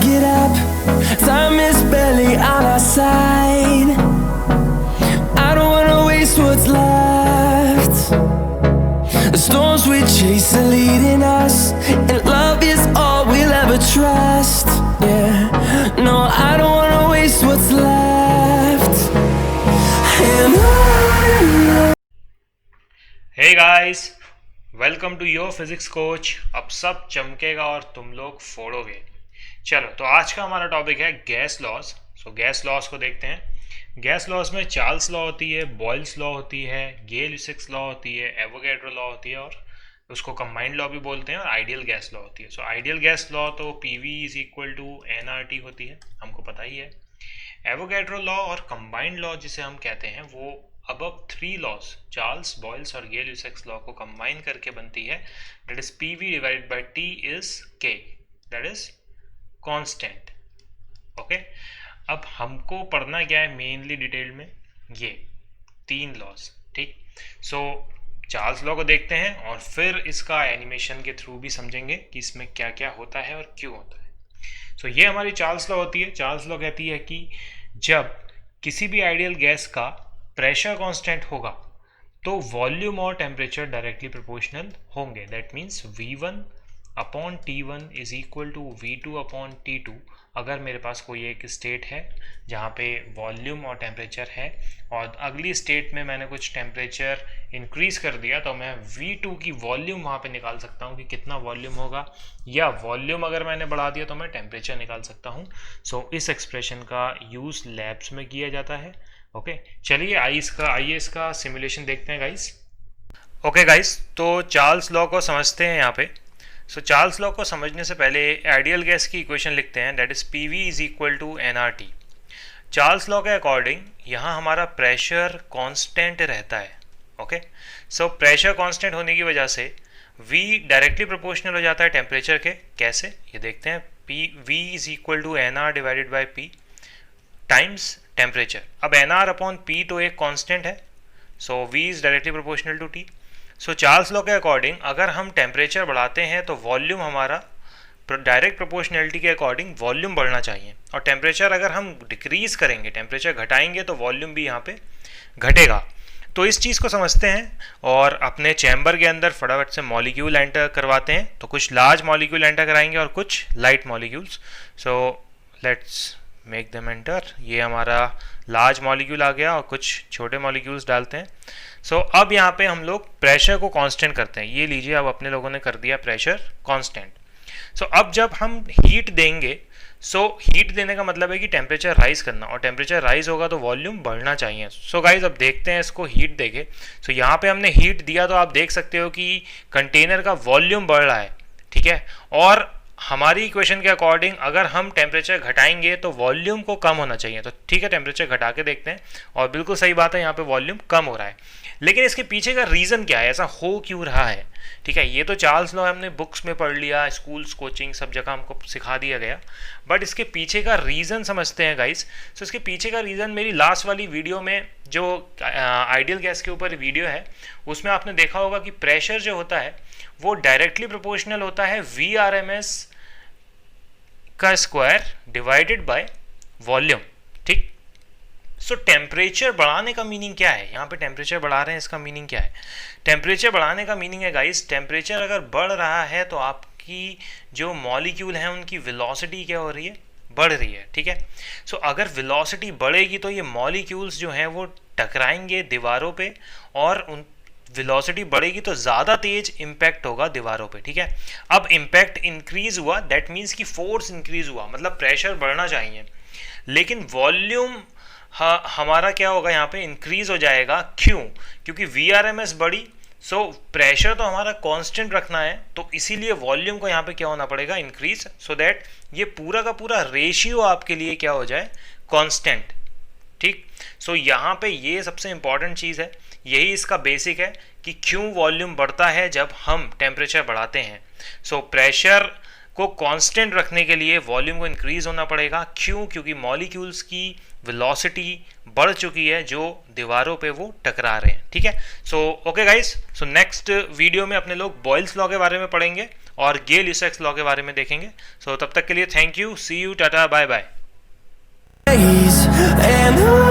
get up, time is barely on our side. I don't wanna waste what's left. The storms we chase are leading us, and love is all we'll ever trust. Yeah, no, I don't wanna waste what's left. And on. Hey guys, welcome to your physics coach. अब सब चमकेगा और तुम लोग फोड़ोगे। चलो, तो आज का हमारा टॉपिक है gas laws. So gas laws को देखते हैं। गैस लॉज में चार्ल्स लॉ होती है, बॉयल्स लॉ होती है, गेल-ल्यूसिक्स लॉ होती है, एवोगैड्रो लॉ होती है और उसको कंबाइंड लॉ भी बोलते हैं, और आइडियल गैस लॉ होती है। सो आइडियल गैस लॉ तो PV is equal to NRT होती है, हमको पता ही है। एवोगैड्रो लॉ और कंबाइंड लॉ जिसे हम कहते हैं वो above three laws, Charles, Boyle's और गेल-ल्यूसिक्स लॉ को कंबाइन करके बनती है। That is PV divided by T is K, that is constant. Okay, अब हमको पढ़ना क्या है मेनली डिटेल में, ये तीन लॉज। ठीक, सो चार्ल्स लॉ को देखते हैं और फिर इसका एनिमेशन के थ्रू भी समझेंगे कि इसमें क्या क्या होता है और क्यों होता है। सो ये हमारी चार्ल्स लॉ होती है। चार्ल्स लॉ कहती है कि जब किसी भी आइडियल गैस का प्रेशर कांस्टेंट होगा तो वॉल्यूम और टेम्परेचर डायरेक्टली प्रोपोर्शनल होंगे। That means V1 upon T1 is equal to V2 upon T2। अगर मेरे पास कोई एक स्टेट है जहाँ पे वॉल्यूम और टेम्परेचर है और अगली स्टेट में मैंने कुछ टेम्परेचर इंक्रीज कर दिया, तो मैं V2 की वॉल्यूम वहाँ पे निकाल सकता हूँ कि कितना वॉल्यूम होगा, या वॉल्यूम अगर मैंने बढ़ा दिया तो मैं टेम्परेचर निकाल सकता हूँ। सो इस एक्सप्रेशन का यूज़ लैब्स में किया जाता है। ओके, चलिए आइए इसका सिमुलेशन देखते हैं गाइस। ओके गाइस, तो चार्ल्स लॉ को समझते हैं यहाँ पे। सो चार्ल्स लॉ को समझने से पहले आइडियल गैस की इक्वेशन लिखते हैं, that is PV is equal to NRT. Charles law के अकॉर्डिंग यहाँ हमारा प्रेशर कांस्टेंट रहता है। ओके, सो प्रेशर कांस्टेंट होने की वजह से V डायरेक्टली प्रोपोर्शनल हो जाता है टेम्परेचर के। कैसे, ये देखते हैं। V is equal to NR divided by P times temperature. अब एनआर अपॉन पी तो एक कांस्टेंट है, so V is directly proportional to T। So Charles law के अकॉर्डिंग अगर हम टेम्परेचर बढ़ाते हैं तो वॉल्यूम हमारा डायरेक्ट प्रोपोर्शनलिटी के अकॉर्डिंग वॉल्यूम बढ़ना चाहिए, और टेम्परेचर अगर हम डिक्रीज करेंगे, टेम्परेचर घटाएंगे तो वॉल्यूम भी यहाँ पे घटेगा। तो इस चीज़ को समझते हैं और अपने चैम्बर के अंदर फटाफट से मॉलिक्यूल एंटर करवाते हैं। तो कुछ लार्ज मॉलिक्यूल एंटर कराएंगे और कुछ light molecules. So let's make them enter. ये हमारा लार्ज मॉलिक्यूल आ गया और कुछ छोटे मॉलिक्यूल्स डालते हैं। सो अब यहाँ पे हम लोग प्रेशर को कांस्टेंट करते हैं। ये लीजिए, अब अपने लोगों ने कर दिया प्रेशर कांस्टेंट। सो अब जब हम हीट देंगे, सो हीट देने का मतलब है कि टेम्परेचर राइज करना, और टेम्परेचर राइज होगा तो वॉल्यूम बढ़ना चाहिए। सो गाइज, अब देखते हैं इसको हीट देके। सो यहाँ पे हमने हीट दिया तो आप देख सकते हो कि कंटेनर का वॉल्यूम बढ़ रहा है। ठीक है, और हमारी इक्वेशन के अकॉर्डिंग अगर हम टेम्परेचर घटाएंगे तो वॉल्यूम को कम होना चाहिए। तो ठीक है, टेम्परेचर घटा के देखते हैं, और बिल्कुल सही बात है, यहाँ पे वॉल्यूम कम हो रहा है। लेकिन इसके पीछे का रीज़न क्या है, ऐसा हो क्यों रहा है? ठीक है, ये तो चार्ल्स लॉ हमने बुक्स में पढ़ लिया, स्कूल्स, कोचिंग, सब जगह हमको सिखा दिया गया, बट इसके पीछे का रीज़न समझते हैं गाइस। सो इसके पीछे का रीज़न मेरी लास्ट वाली वीडियो में जो आइडियल गैस के ऊपर वीडियो है उसमें आपने देखा होगा कि प्रेशर जो होता है वो डायरेक्टली प्रोपोर्शनल होता है VRMS का स्क्वायर डिवाइडेड बाय वॉल्यूम। ठीक, सो टेम्परेचर बढ़ाने का मीनिंग क्या है? यहाँ पे टेम्परेचर बढ़ा रहे हैं, इसका मीनिंग क्या है? टेम्परेचर बढ़ाने का मीनिंग है गाइस, टेम्परेचर अगर बढ़ रहा है तो आपकी जो मॉलिक्यूल हैं उनकी वेलोसिटी क्या हो रही है? बढ़ रही है। ठीक है, सो अगर वेलोसिटी बढ़ेगी तो ये मॉलिक्यूल्स जो हैं वो टकराएंगे दीवारों पे, और उन वेलोसिटी बढ़ेगी तो ज़्यादा तेज इम्पैक्ट होगा दीवारों पे। ठीक है, अब इम्पैक्ट इंक्रीज हुआ, दैट मीन्स कि फोर्स इंक्रीज हुआ, मतलब प्रेशर बढ़ना चाहिए, लेकिन वॉल्यूम हमारा क्या होगा यहाँ पे? इंक्रीज हो जाएगा। क्यों? क्योंकि VRMS बढ़ी, सो प्रेशर तो हमारा कांस्टेंट रखना है, तो इसीलिए वॉल्यूम को यहाँ पे क्या होना पड़ेगा? इंक्रीज, सो दैट ये पूरा का पूरा रेशियो आपके लिए क्या हो जाए? कांस्टेंट। ठीक, सो यहाँ पे ये सबसे इंपॉर्टेंट चीज़ है, यही इसका बेसिक है कि क्यों वॉल्यूम बढ़ता है जब हम टेम्परेचर बढ़ाते हैं। सो प्रेशर को कांस्टेंट रखने के लिए वॉल्यूम को इंक्रीज होना पड़ेगा। क्यों? क्योंकि मॉलिक्यूल्स की वेलोसिटी बढ़ चुकी है जो दीवारों पे वो टकरा रहे हैं। ठीक है, so okay guys, so next video में अपने लोग बॉयल्स लॉ के बारे में पढ़ेंगे और गे-लुसाक्स लॉ के बारे में देखेंगे। सो तब तक के लिए thank you, see you, tata, bye bye. And